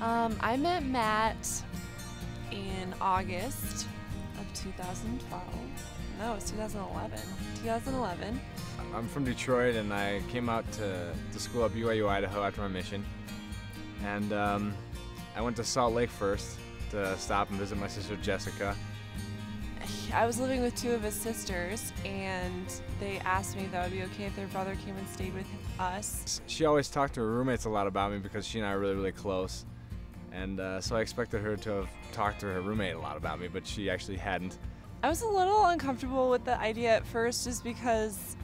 I met Matt in August of 2012. No, it was 2011. 2011. I'm from Detroit, and I came out to school at BYU, Idaho after my mission. And I went to Salt Lake first to stop and visit my sister Jessica. I was living with two of his sisters, and they asked me if that would be okay if their brother came and stayed with us. She always talked to her roommates a lot about me because she and I are really, really close. And so I expected her to have talked to her roommate a lot about me, but she actually hadn't. I was a little uncomfortable with the idea at first just because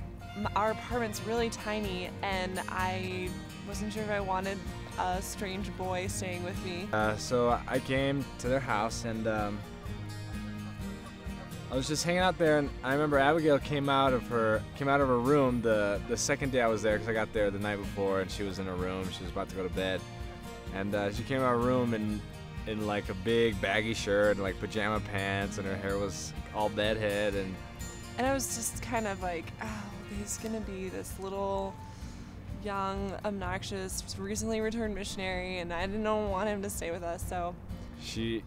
our apartment's really tiny, and I wasn't sure if I wanted a strange boy staying with me. So I came to their house, and I was just hanging out there, and I remember Abigayle came out of her room the second day I was there, because I got there the night before, and she was in her room. She was about to go to bed, and she came out of her room in like a big baggy shirt and like pajama pants, and her hair was all bedhead, and I was just kind of like, oh, he's gonna be this little young, obnoxious, recently returned missionary, and I didn't want him to stay with us. So I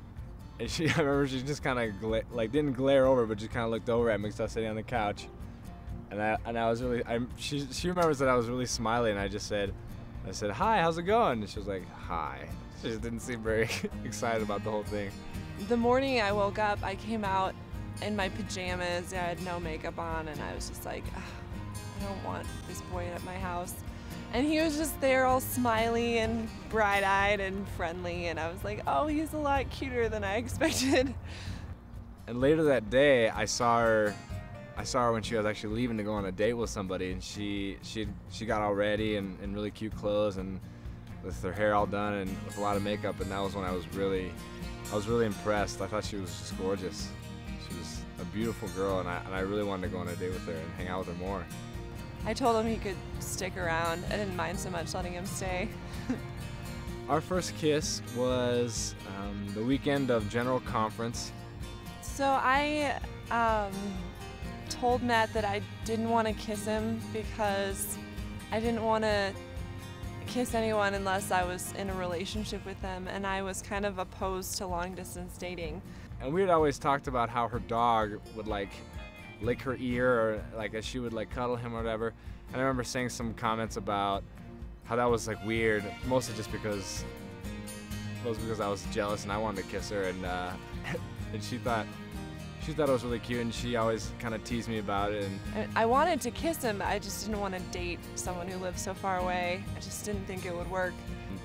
remember she just kind of didn't glare over, but just kind of looked over at me because I was sitting on the couch, and I was really, she remembers that I was really smiley, and I said, hi, how's it going? And she was like, hi. She just didn't seem very excited about the whole thing. The morning I woke up, I came out in my pajamas. I had no makeup on, and I was just like, I don't want this boy at my house. And he was just there all smiley and bright-eyed and friendly, and I was like, oh, he's a lot cuter than I expected. And later that day, I saw her when she was actually leaving to go on a date with somebody, and she got all ready and in really cute clothes and with her hair all done and with a lot of makeup, and that was when I was really impressed. I thought she was just gorgeous. She was a beautiful girl, and I really wanted to go on a date with her and hang out with her more. I told him he could stick around. I didn't mind so much letting him stay. Our first kiss was the weekend of General Conference. So I told Matt that I didn't want to kiss him because I didn't want to kiss anyone unless I was in a relationship with them, and I was kind of opposed to long-distance dating. And we had always talked about how her dog would like lick her ear, or like as she would like cuddle him or whatever. And I remember saying some comments about how that was like weird, mostly just because I was jealous and I wanted to kiss her, and and she thought it was really cute, and she always kind of teased me about it. And I wanted to kiss him, but I just didn't want to date someone who lived so far away. I just didn't think it would work.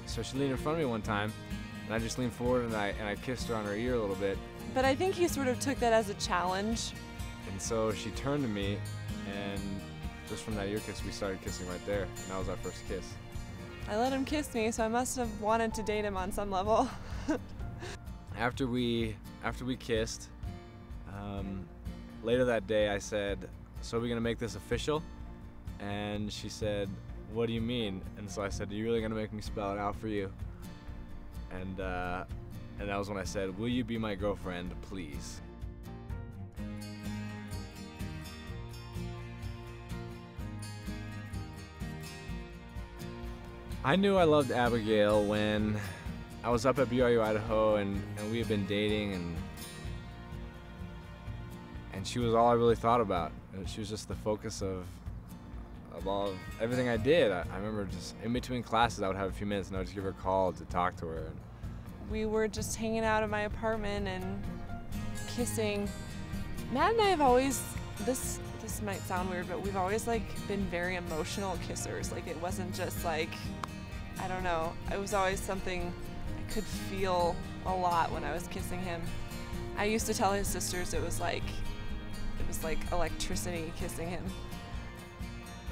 So she leaned in front of me one time, and I just leaned forward and I kissed her on her ear a little bit. But I think he sort of took that as a challenge. And so she turned to me, and just from that ear kiss, we started kissing right there, and that was our first kiss. I let him kiss me, so I must have wanted to date him on some level. After we kissed, later that day I said, so are we gonna make this official? And she said, what do you mean? And so I said, are you really gonna make me spell it out for you? And that was when I said, will you be my girlfriend, please? I knew I loved Abigayle when I was up at BYU, Idaho, and we had been dating, and she was all I really thought about. She was just the focus of everything I did. I remember just in between classes I would have a few minutes and I would just give her a call to talk to her. We were just hanging out in my apartment and kissing. Matt and I have always, this might sound weird, but we've always like been very emotional kissers. Like it wasn't just like, I don't know, it was always something I could feel a lot when I was kissing him. I used to tell his sisters it was like electricity kissing him.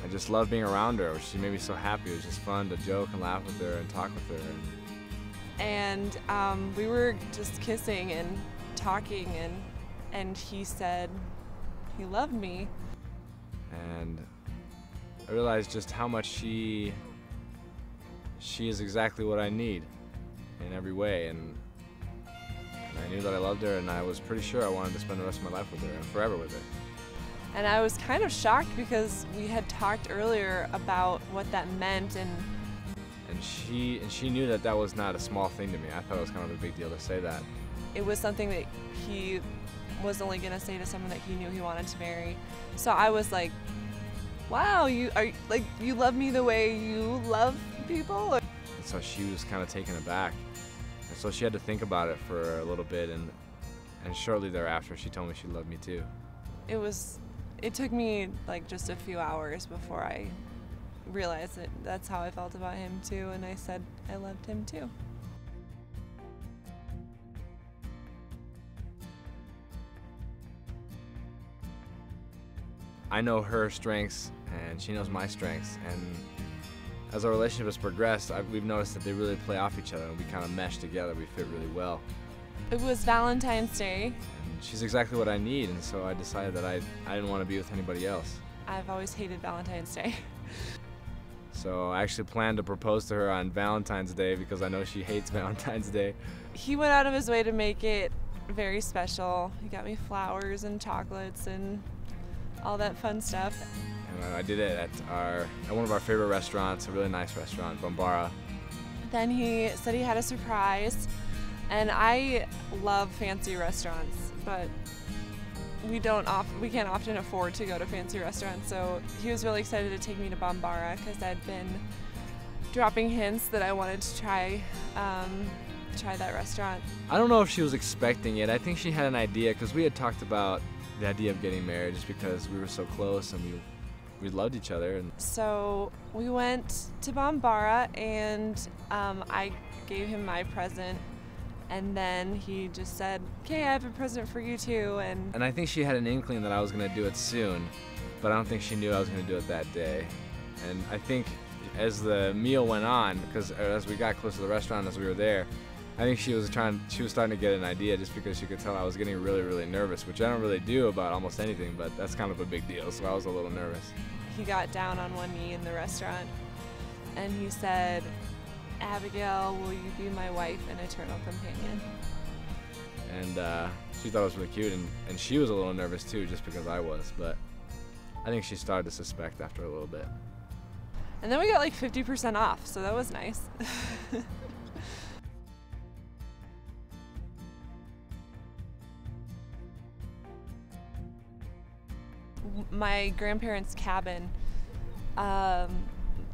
I just loved being around her. She made me so happy. It was just fun to joke and laugh with her and talk with her. And we were just kissing and talking, and he said he loved me. And I realized just how much she is exactly what I need in every way, and I knew that I loved her, and I was pretty sure I wanted to spend the rest of my life with her and forever with her. And I was kind of shocked because we had talked earlier about what that meant, and And she knew that that was not a small thing to me. I thought it was kind of a big deal to say that. It was something that he was only gonna say to someone that he knew he wanted to marry. So I was like, wow, you love me the way you love people? And so she was kind of taken aback. And so she had to think about it for a little bit, and shortly thereafter she told me she loved me too. It took me like just a few hours before I realized that that's how I felt about him too, and I said I loved him too. I know her strengths and she knows my strengths, and as our relationship has progressed, we've noticed that they really play off each other and we kind of mesh together. We fit really well. It was Valentine's Day. And she's exactly what I need, and so I decided that I didn't want to be with anybody else. I've always hated Valentine's Day. So I actually planned to propose to her on Valentine's Day because I know she hates Valentine's Day. He went out of his way to make it very special. He got me flowers and chocolates and all that fun stuff. And I did it at one of our favorite restaurants, a really nice restaurant, Bombara. Then he said he had a surprise, and I love fancy restaurants, but we can't often afford to go to fancy restaurants, so he was really excited to take me to Bombara because I'd been dropping hints that I wanted to try that restaurant. I don't know if she was expecting it. I think she had an idea because we had talked about the idea of getting married just because we were so close and we loved each other. And so we went to Bombara, and I gave him my present, and then he just said, okay, I have a present for you too. And I think she had an inkling that I was going to do it soon, but I don't think she knew I was going to do it that day. And I think as the meal went on, because as we got close to the restaurant, as we were there, I think she was starting to get an idea just because she could tell I was getting really, really nervous, which I don't really do about almost anything, but that's kind of a big deal, so I was a little nervous. He got down on one knee in the restaurant, and he said, Abigayle, will you be my wife and eternal companion? And she thought it was really cute, and she was a little nervous too, just because I was, but I think she started to suspect after a little bit. And then we got like 50% off, so that was nice. My grandparents' cabin,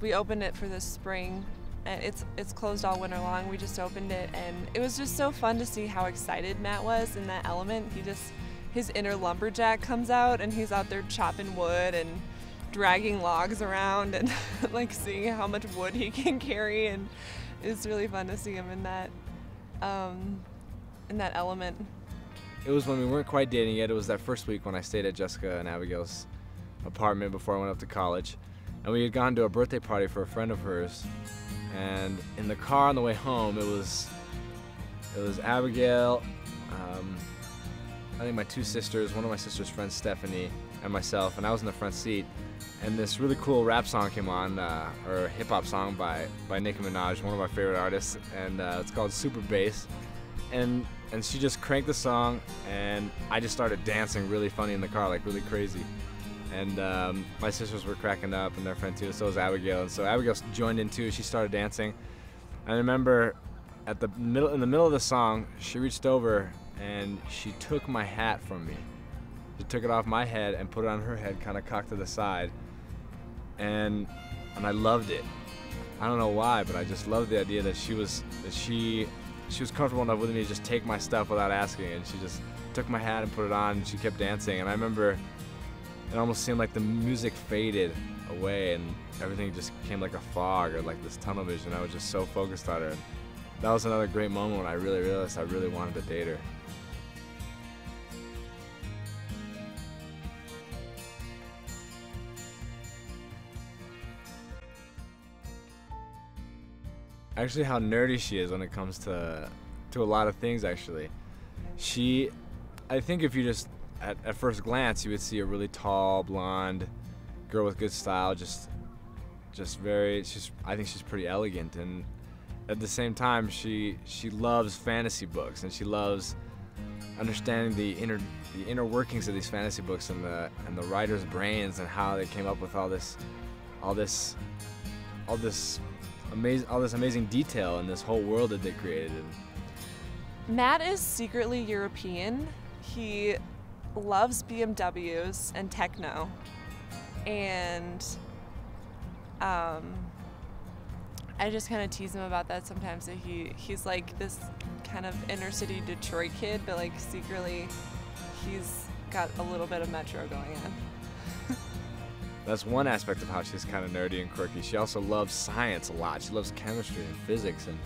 we opened it for this spring, and it's closed all winter long. We just opened it, and it was just so fun to see how excited Matt was in that element. His inner lumberjack comes out, and he's out there chopping wood and dragging logs around and like seeing how much wood he can carry, and it's really fun to see him in that element. It was when we weren't quite dating yet. It was that first week when I stayed at Jessica and Abigail's apartment before I went up to college. And we had gone to a birthday party for a friend of hers. And in the car on the way home, it was Abigayle, I think my two sisters, one of my sister's friends, Stephanie, and myself, and I was in the front seat. And this really cool rap song came on, or a hip-hop song by Nicki Minaj, one of my favorite artists, and it's called Super Bass. And she just cranked the song, and I just started dancing really funny in the car, like really crazy. And my sisters were cracking up, and their friend too, so was Abigayle. And so Abigayle joined in too. She started dancing. I remember in the middle of the song, she reached over and she took my hat from me. She took it off my head and put it on her head, kind of cocked to the side. And I loved it. I don't know why, but I just loved the idea that she was comfortable enough with me to just take my stuff without asking, and she just took my hat and put it on, and she kept dancing. And I remember it almost seemed like the music faded away and everything just became like a fog or like this tunnel vision. I was just so focused on her. And that was another great moment when I really realized I really wanted to date her. Actually, how nerdy she is when it comes to a lot of things, actually. I think if you just, at first glance, you would see a really tall, blonde girl with good style, I think she's pretty elegant, and at the same time, she loves fantasy books, and she loves understanding the inner workings of these fantasy books and the writer's brains and how they came up with all this all this amazing detail in this whole world that they created. Matt is secretly European. He loves BMWs and techno, and I just kind of tease him about that sometimes, that he's like this kind of inner city Detroit kid, but like secretly he's got a little bit of metro going on. That's one aspect of how she's kind of nerdy and quirky. She also loves science a lot. She loves chemistry and physics and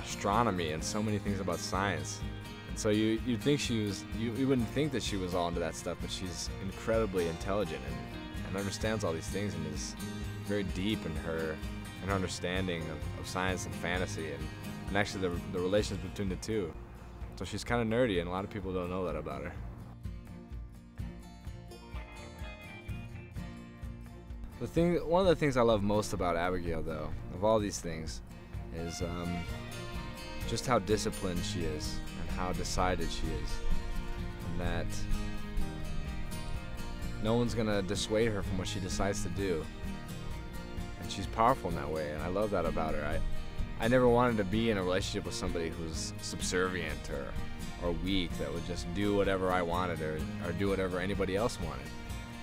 astronomy and so many things about science. And so you'd think you wouldn't think that she was all into that stuff, but she's incredibly intelligent and understands all these things and is very deep in her understanding of science and fantasy and actually the relations between the two. So she's kind of nerdy, and a lot of people don't know that about her. One of the things I love most about Abigayle, though, of all these things, is just how disciplined she is and how decided she is, and that no one's gonna dissuade her from what she decides to do. And she's powerful in that way, and I love that about her. I never wanted to be in a relationship with somebody who's subservient or weak, that would just do whatever I wanted or do whatever anybody else wanted.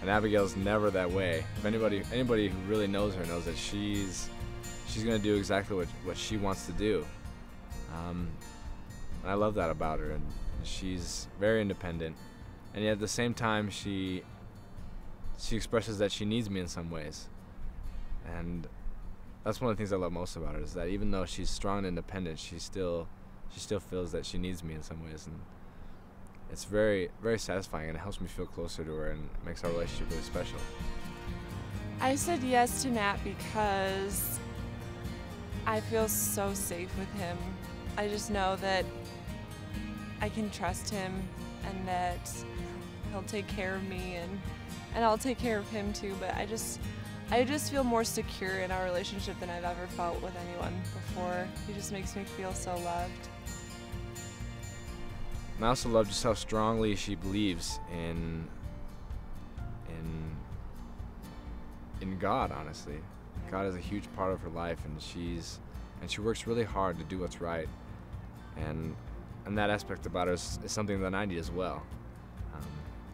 And Abigail's never that way. If anybody who really knows her knows that she's gonna do exactly what she wants to do. And I love that about her, and she's very independent, and yet at the same time she expresses that she needs me in some ways. And that's one of the things I love most about her, is that even though she's strong and independent, she still feels that she needs me in some ways, and it's very, very satisfying, and it helps me feel closer to her, and it makes our relationship really special. I said yes to Matt because I feel so safe with him. I just know that I can trust him, and that he'll take care of me, and I'll take care of him too. But I just feel more secure in our relationship than I've ever felt with anyone before. He just makes me feel so loved. And I also love just how strongly she believes in God, honestly. God is a huge part of her life, and she works really hard to do what's right. And that aspect about her is something that I need as well.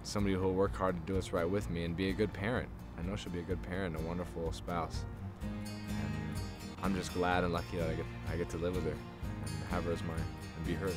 Somebody who will work hard to do what's right with me and be a good parent. I know she'll be a good parent, a wonderful spouse. And I'm just glad and lucky that I get to live with her and have her as mine and be hers.